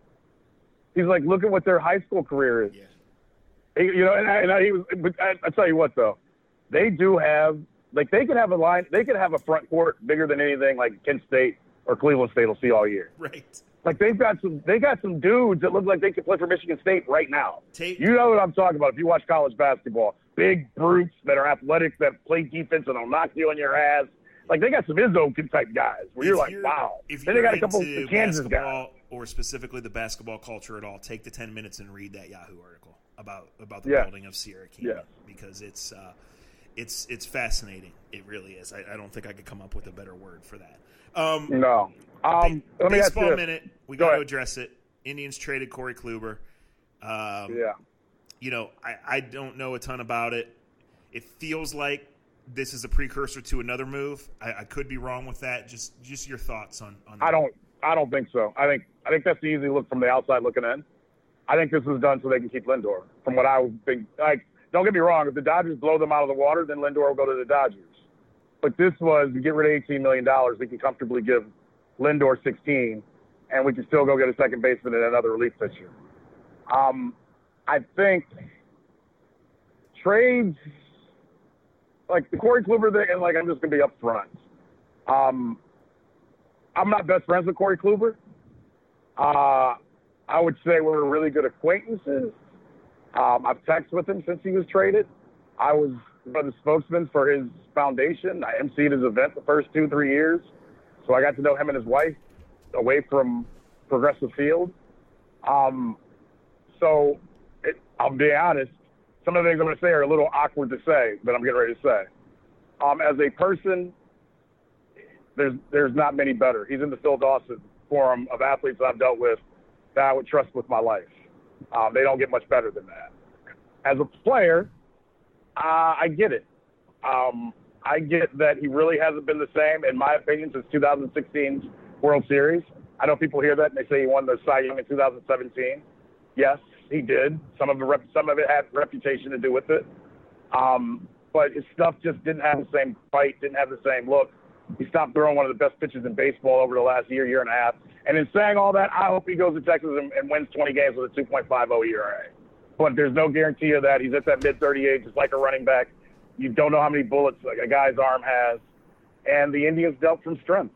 He's like, look at what their high school career is. Yeah. I tell you what though, they do have, like, they could have a line, they could have a front court bigger than anything like Kent State or Cleveland State will see all year. Right. Like they got some dudes that look like they could play for Michigan State right now. You know what I'm talking about if you watch college basketball. Big brutes that are athletic, that play defense and will knock you on your ass. Like they got some Izzo type guys where you're like, wow. Then they got a couple of Kansas guys. Or specifically the basketball culture at all, take the 10 minutes and read that Yahoo article about the building of Sierra Canyon because it's fascinating. It really is. I don't think I could come up with a better word for that. No. Baseball minute. We got to address it. Indians traded Corey Kluber. I don't know a ton about it. It feels like this is a precursor to another move. I could be wrong with that. Just your thoughts on that. I don't think so. I think that's the easy look from the outside looking in. I think this was done so they can keep Lindor. From what I would think, like, don't get me wrong. If the Dodgers blow them out of the water, then Lindor will go to the Dodgers. But this was, to get rid of $18 million, we can comfortably give Lindor 16, and we can still go get a second baseman and another relief pitcher. I think trades, like the Corey Kluber thing, and like I'm just going to be upfront. I'm not best friends with Corey Kluber. I would say we're really good acquaintances. I've texted with him since he was traded. I was one of the spokesmen for his foundation. I emceed his event the first 2-3 years. So I got to know him and his wife away from Progressive Field. I'll be honest, some of the things I'm going to say are a little awkward to say, but I'm getting ready to say. As a person, there's not many better. He's in the Phil Dawson forum of athletes that I've dealt with that I would trust with my life. They don't get much better than that. As a player, I get it. I get that he really hasn't been the same, in my opinion, since 2016's World Series. I know people hear that and they say he won the Cy Young in 2017. Yes, he did. Some of it had reputation to do with it. But his stuff just didn't have the same fight, didn't have the same look. He stopped throwing one of the best pitches in baseball over the last year and a half. And in saying all that, I hope he goes to Texas and wins 20 games with a 2.50 ERA. But there's no guarantee of that. He's at that mid-30 age, just like a running back. You don't know how many bullets a guy's arm has. And the Indians dealt from strength.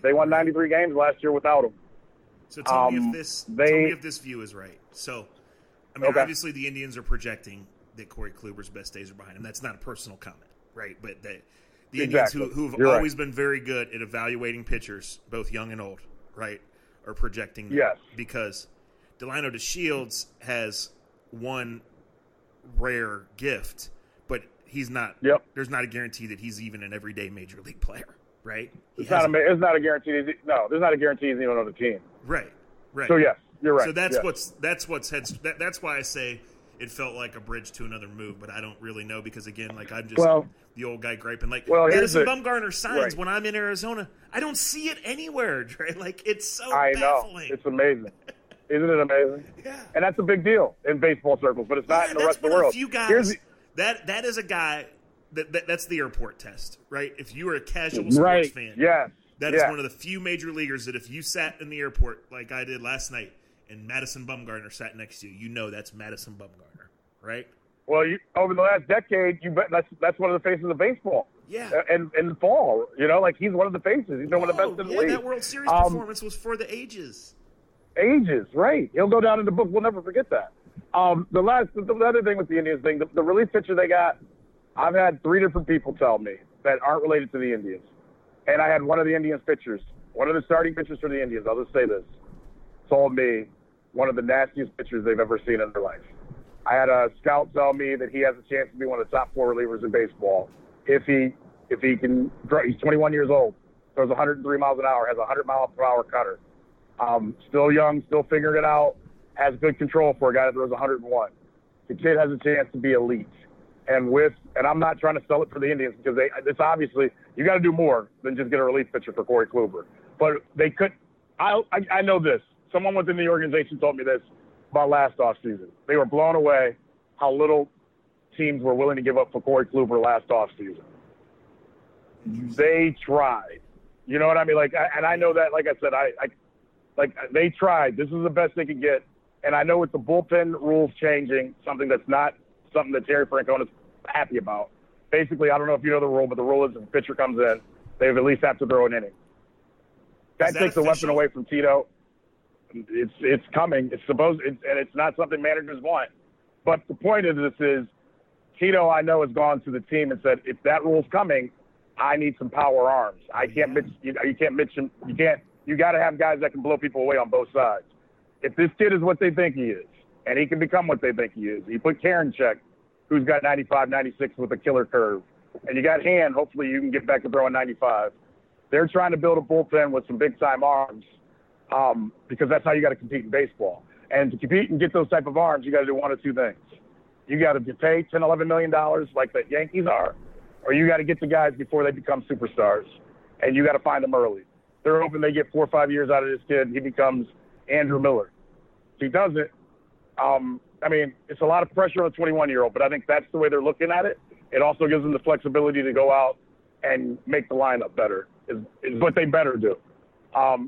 They won 93 games last year without him. So tell me if this view is right. So, obviously the Indians are projecting that Corey Kluber's best days are behind him. That's not a personal comment, right? But the Indians, who have always been very good at evaluating pitchers, both young and old, right, are projecting that. Yes. Because Delino DeShields has one rare gift, but he's not. Yep. There's not a guarantee that he's even an everyday major league player, right? It's not a guarantee. No, there's not a guarantee he's even on the team. Right. So yes, you're right. So that's why I say it felt like a bridge to another move, but I don't really know because again, like I'm just the old guy griping. Like Madison Bumgarner signs when I'm in Arizona, I don't see it anywhere. Right? Like it's so baffling. Know it's amazing. Isn't it amazing? Yeah. And that's a big deal in baseball circles, but it's not in the rest of the world. A few guys, that is a guy that's the airport test, right? If you are a casual sports fan, that is one of the few major leaguers that if you sat in the airport like I did last night and Madison Bumgarner sat next to you, you know that's Madison Bumgarner, right? Well, over the last decade, you bet that's one of the faces of baseball. Yeah. And in the fall, like he's one of the faces. He's been one of the best in the league. That World Series performance was for the ages. Ages, right? He'll go down in the book. We'll never forget that. The other thing with the Indians thing, the relief pitcher they got, I've had 3 different people tell me that aren't related to the Indians. And I had one of the Indians pitchers, one of the starting pitchers for the Indians, I'll just say this, told me one of the nastiest pitchers they've ever seen in their life. I had a scout tell me that he has a chance to be one of the top 4 relievers in baseball if he can. He's 21 years old, throws 103 miles an hour, has a 100-mile-per-hour cutter. Still young, still figuring it out, has good control for a guy that throws 101. The kid has a chance to be elite. And I'm not trying to sell it for the Indians because it's obviously you got to do more than just get a relief pitcher for Corey Kluber. But they could. I know this. Someone within the organization told me this about last offseason. They were blown away how little teams were willing to give up for Corey Kluber last offseason. They tried. You know what I mean? And I know that. Like I said, they tried. This is the best they could get. And I know with the bullpen rules changing, something that's not something that Terry Francona is happy about. Basically, I don't know if you know the rule, but the rule is if a pitcher comes in, they at least have to throw an inning. That takes a weapon away from Tito. It's coming. And it's not something managers want. But the point of this is, Tito, I know, has gone to the team and said, if that rule's coming, I need some power arms. I can't mix. You can't mix them. You got to have guys that can blow people away on both sides. If this kid is what they think he is, and he can become what they think he is, you put Karinchak, who's got 95, 96 with a killer curve, and you got Hand, hopefully you can get back to throwing 95. They're trying to build a bullpen with some big-time arms because that's how you got to compete in baseball. And to compete and get those type of arms, you got to do one of 2 things. You got to pay $10, $11 million like the Yankees are, or you got to get the guys before they become superstars, and you got to find them early. They're hoping they get 4 or 5 years out of this kid, and he becomes Andrew Miller. If he doesn't, it's a lot of pressure on a 21-year-old, but I think that's the way they're looking at it. It also gives them the flexibility to go out and make the lineup better, is what they better do.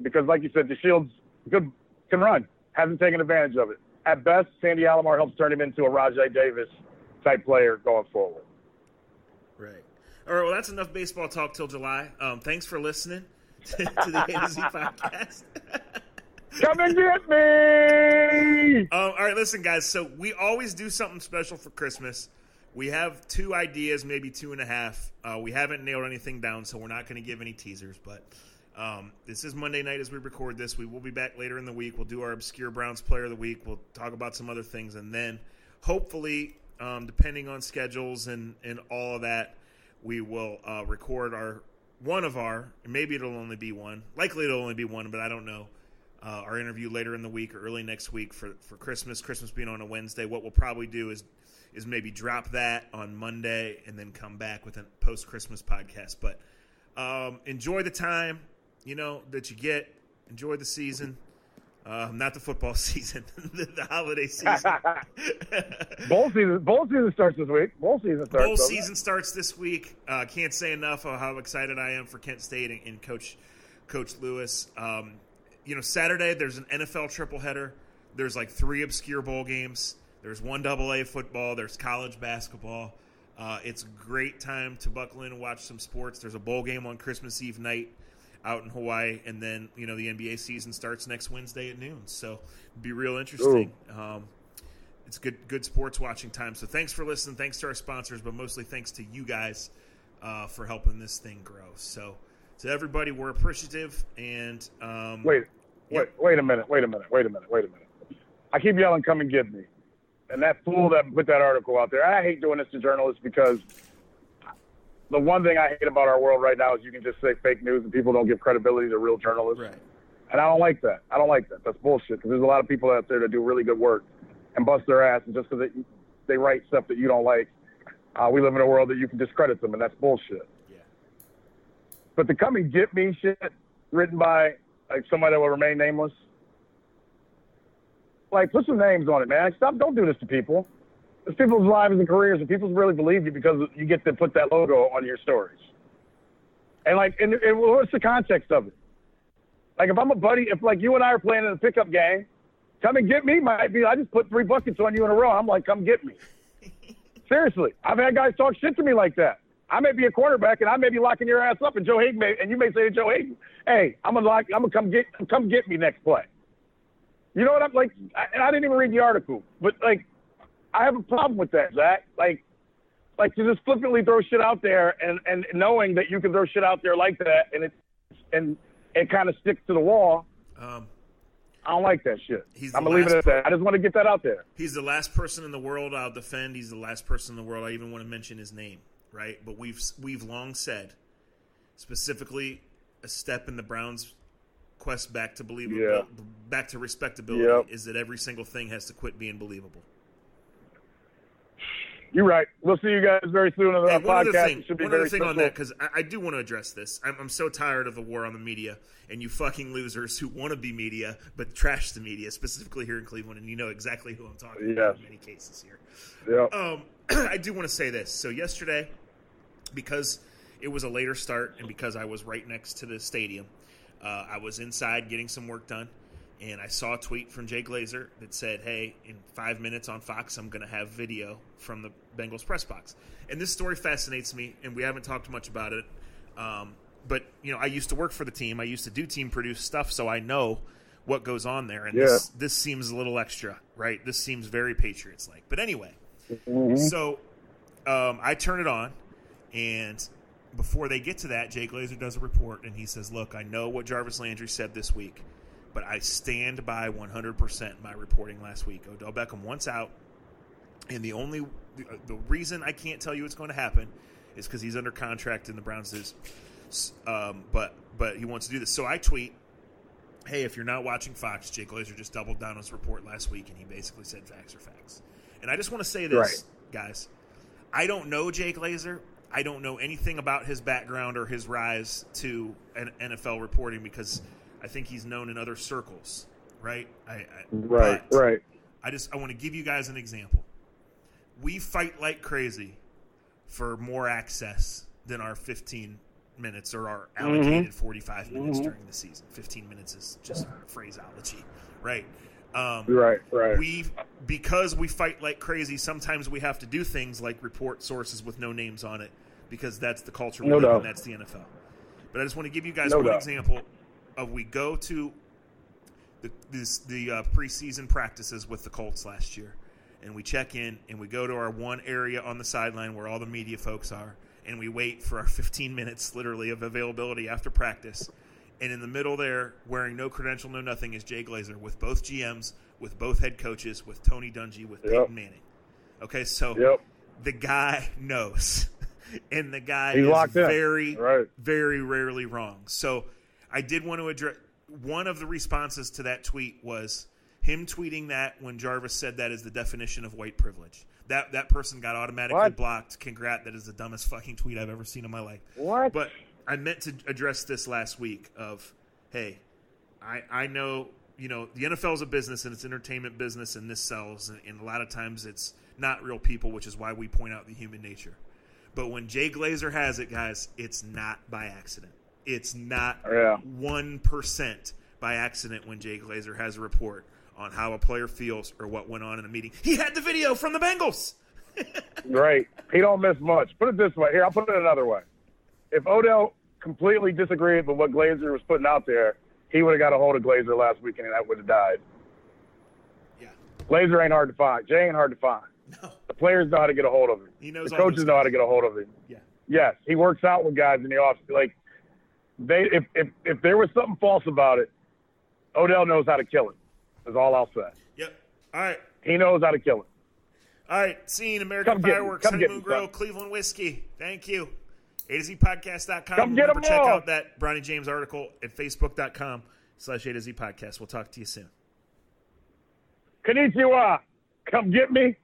Because, like you said, DeShields can run, hasn't taken advantage of it. At best, Sandy Alomar helps turn him into a Rajai Davis-type player going forward. Right. All right, well, that's enough baseball talk till July. Thanks for listening to the A to Z podcast. Come and get me! All right, listen, guys. So we always do something special for Christmas. We have 2 ideas, maybe 2.5. We haven't nailed anything down, so we're not going to give any teasers. But this is Monday night as we record this. We will be back later in the week. We'll do our obscure Browns player of the week. We'll talk about some other things. And then hopefully, depending on schedules and all of that, we will record maybe it'll only be one. Likely it'll only be one, but I don't know. Our interview later in the week or early next week for Christmas being on a Wednesday. What we'll probably do is maybe drop that on Monday and then come back with a post-Christmas podcast. But enjoy the time, that you get. Enjoy the season. Not the football season, the holiday season. Bowl season starts this week. Bowl season starts this week. Can't say enough of how excited I am for Kent State and Coach Lewis. Saturday there's an NFL tripleheader. There's 3 obscure bowl games. There's 1 AA football. There's college basketball. It's a great time to buckle in and watch some sports. There's a bowl game on Christmas Eve night out in Hawaii, and then the NBA season starts next Wednesday at noon. So it'll be real interesting. It's good sports watching time. So thanks for listening. Thanks to our sponsors, but mostly thanks to you guys for helping this thing grow. So. To everybody, we're appreciative. And wait a minute. I keep yelling, "Come and get me!" And that fool that put that article out there. I hate doing this to journalists because the one thing I hate about our world right now is you can just say fake news and people don't give credibility to real journalists. Right. And I don't like that. That's bullshit. Because there's a lot of people out there that do really good work and bust their ass, and just because they write stuff that you don't like, we live in a world that you can discredit them, and that's bullshit. But the "come and get me" shit written by somebody that will remain nameless, put some names on it, man. Don't do this to people. It's people's lives and careers, and people really believe you because you get to put that logo on your stories. And and what's the context of it? Like, if I'm a buddy, if like you and I are playing in a pickup game, come and get me might be, I just put 3 buckets on you in a row. I'm like, come get me. Seriously. I've had guys talk shit to me like that. I may be a quarterback and I may be locking your ass up, and Joe Haden and you may say to Joe Haden, hey, I'm gonna come get me next play. You know what I'm like? I didn't even read the article, but like, I have a problem with that, Zach. Like to just flippantly throw shit out there and knowing that you can throw shit out there like that and it kind of sticks to the wall. I don't like that shit. I'm going to leave it at that. I just want to get that out there. He's the last person in the world I'll defend. He's the last person in the world I even want to mention his name, right? But we've long said, specifically, a step in the Browns' quest back to believability, back to respectability, is that every single thing has to quit being believable. You're right. We'll see you guys very soon on the podcast. One other thing on that, because I do want to address this. I'm so tired of the war on the media and you fucking losers who want to be media but trash the media, specifically here in Cleveland, and you know exactly who I'm talking about in many cases here. Yeah. I do want to say this. So yesterday, because it was a later start and because I was right next to the stadium, I was inside getting some work done. And I saw a tweet from Jay Glazer that said, hey, in 5 minutes on Fox, I'm going to have video from the Bengals press box. And this story fascinates me, and we haven't talked much about it. But, you know, I used to work for the team. I used to do team-produced stuff, so I know what goes on there. And this seems a little extra, right? This seems very Patriots-like. But anyway, so I turn it on, and before they get to that, Jay Glazer does a report, and he says, look, I know what Jarvis Landry said this week, but I stand by 100% my reporting last week. Odell Beckham wants out, and the reason I can't tell you what's going to happen is because he's under contract and the Browns is. But he wants to do this. So I tweet, hey, if you're not watching Fox, Jay Glazer just doubled down on his report last week, and he basically said facts are facts. And I just want to say this, guys. I don't know Jay Glazer. I don't know anything about his background or his rise to an NFL reporting because – I think he's known in other circles, right? Right. I want to give you guys an example. We fight like crazy for more access than our 15 minutes or our allocated 45 minutes during the season. 15 minutes is just phraseology, right? Right. Because we fight like crazy, sometimes we have to do things like report sources with no names on it because that's the culture we live in, and that's the NFL. But I just want to give you guys one example. We go to the preseason practices with the Colts last year, and we check in, and we go to our one area on the sideline where all the media folks are, and we wait for our 15 minutes, literally, of availability after practice. And in the middle there, wearing no credential, no nothing, is Jay Glazer with both GMs, with both head coaches, with Tony Dungy, with Peyton Manning. Okay, so the guy knows, and the guy is very, very rarely wrong. So I did want to address one of the responses to that tweet was him tweeting that when Jarvis said that is the definition of white privilege. That person got automatically blocked. Congrats, that is the dumbest fucking tweet I've ever seen in my life. What? But I meant to address this last week of, hey, I know, you know, the NFL is a business and it's an entertainment business and this sells. And a lot of times it's not real people, which is why we point out the human nature. But when Jay Glazer has it, guys, it's not by accident. It's not 1% by accident when Jay Glazer has a report on how a player feels or what went on in a meeting. He had the video from the Bengals. Right. He don't miss much. Put it this way. Here, I'll put it another way. If Odell completely disagreed with what Glazer was putting out there, he would have got a hold of Glazer last weekend and that would have died. Yeah. Glazer ain't hard to find. Jay ain't hard to find. No. The players know how to get a hold of him. He knows the coaches know how to get a hold of him. Yeah. Yes, he works out with guys in the office. Like, if there was something false about it, Odell knows how to kill it. Is all I'll say. Yep. All right. He knows how to kill it. All right. Seeing American Fireworks, Honeymoon Grove, Cleveland Whiskey. Thank you. A2ZPodcast.com. Come get them all. Check out that Bronny James article at Facebook.com/A2Z Podcast. We'll talk to you soon. Konnichiwa. Come get me.